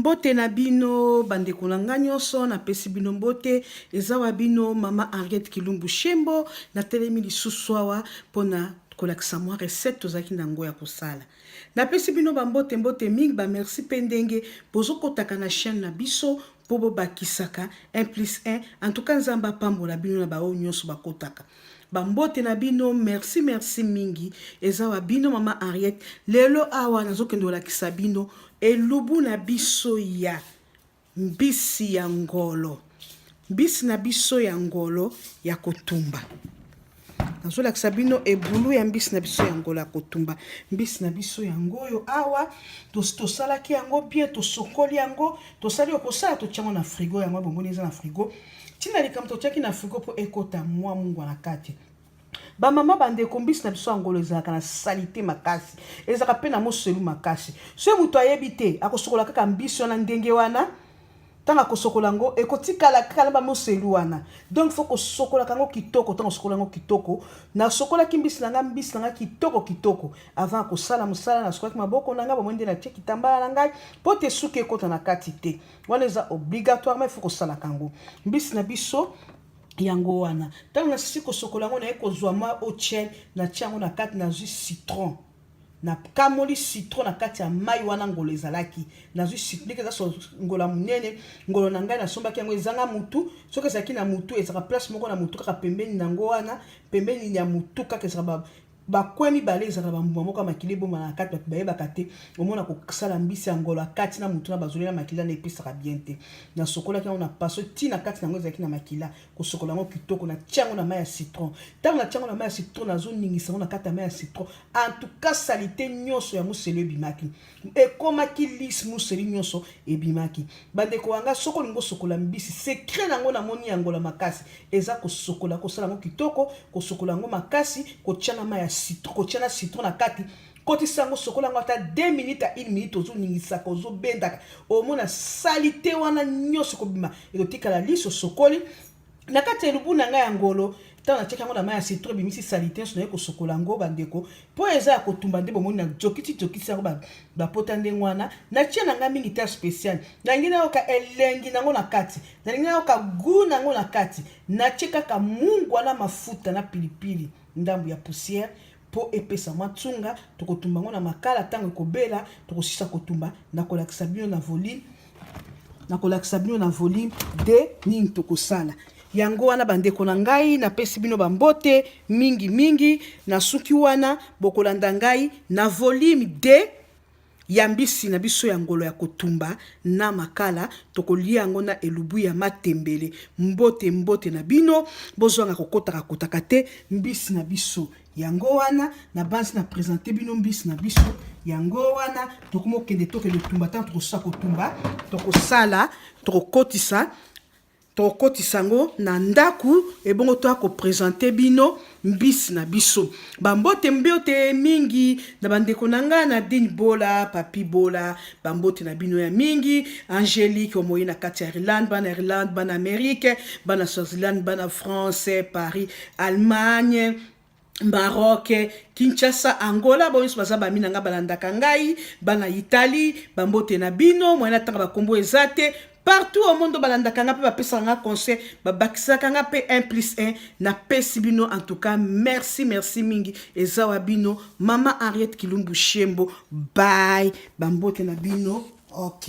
Bambote na bino bandeko na nga nyonso na pesi bino mbote ezawa bino mama Henriette Kilumbu Shembo na telemi lisusu awa pona kolakisa mwa recette tozaki na ngo ya kosala. Na pesi bino bambote mbote mingi ba merci pendenge bozo kotaka na chaîne na biso po bo bakisaka 1+1 en tout cas nzamba pambola bino na bao nyonso bakotaka. Bambote na bino merci mingi ezawa bino mama Henriette lelo awa nazokendo lakisa bino elubu na biso ya mbisi ya ngolo. Mbisi na biso ya ngolo ya kotumba. Nazolakisa bino ebulu ya mbisi na biso ya ngolo ya kotumba. Mbisi na biso ya ngoyo awa tosalaki yango bien tosokoli yango tosali okosala tochango na frigo yango bomboni eza na frigo. Tina likambo totiaki na frigo po ekota mwa mungu na kati. Ba mama bandeko mbisi na biso ngolo ezalaka na salite makasi. Ezaka pe na moselu makasi. So muto ayebi te akosokola kaka mbisi wana ndenge wana tanga kosokola ngo ekotikala kala ba moselu wana. Donc faut kosokola kango kitoko tanga sokola ngo kitoko. Na sokola kimbisi na nga kitoko avant kosala musala na sokola maboko na nga bomwende na cheki tambala na ngai po te suke ekota na kati te. Wana eza obligatoirement faut kosala kango. Mbisi na biso yango wana tango na sisi kosokola ngo na ekozwa ma ochel na tiango na kati na jus citron na kamoli citron na kati ya mai wana ngolo ezalaki na jus citron eza so ngola munene ngolo na ngai na sombaki yango ezanga mutu soki ezaki na mutu ezaka place moko na mutu kaka pembeni na ngo wana pembeni ya mutu kaka ezaka bakwemi bale ezaka bambuma moko makili bomba na kati bato bayebaka te omona kosala mbisi ya ngolo kati na mutu na bazoli na makila na epesaka bien te na sokola ki na paso ti na kati nango ezalaki na makila kosokola ngo kitoko na tiango na mai ya citron tango na tiango na mai ya citron nazoningisa ngo na kati ya mai ya citron en tout cas salite nyonso ya muselu ebimaki ekomaki lisse muselu nyonso ebimaki bandeko wanga soko lingo sokola mbisi secret nango na moni ya ngolo makasi eza kosokola kosala ngo kitoko kosokola ngo makasi kotia na mai ya citron kotia citron na kati koti sango sokola ngo ata 2 minutes à 1 minute ozoningisa ko zobendaka omona salite wana nyonso kobima ekotikala liso sokoli na kati elubu na nga ya ngolo tana na cheka ngo na mai ya citron bimisi salite so na ko sokola ngo bandeko po eza ya kotumba nde bomoni na jokiti sango ba potande ngwana na tia na nga mingi ta spécial na ngina yoka elengi nango na kati na ngina yoka gu nango na kati na cheka ka mungu wana mafuta na pilipili ndambu ya poussière po epesa matsunga tokotumba ngo na makala tango kobela tokosisa kotumba na kolakisa bino na volume de nini tokosala yango wana bandeko na ngai na pesi bino bambote mingi na suki wana bokolanda ngai na volume de ya mbisi na biso ya ngolo ya kotumba na makala tokolia yango na elubu ya matembele mbote na bino bozwanga kotaka te mbisi na biso yango wana na base na présenter bino mbisi na biso yango wana tokomokende tokende tumba tant tokosala kotumba tokosala tokotisa ngo na ndaku ebongo to ako présenter bino mbisi na biso bambote mingi na bandeko na nga na Dine Bola Papi Bola bambote na bino ya mingi Angélique omoyi na kati ya Irlande bana Amérique bana Swaziland bana France Paris Allemagne Maroc, Kinshasa, Angola, bonis baza ba minanga balandaka ngai, bana Italie, bambote na bino, mwana tanga ba kombo ezate, partout au monde balandaka nga pe ba pesa nga conseil, ba bakisaka nga pe 1+1 na pesi bino en tout cas merci mingi ezawa bino mama Henriette Kilumbu Shembo bye bambote na bino. OK.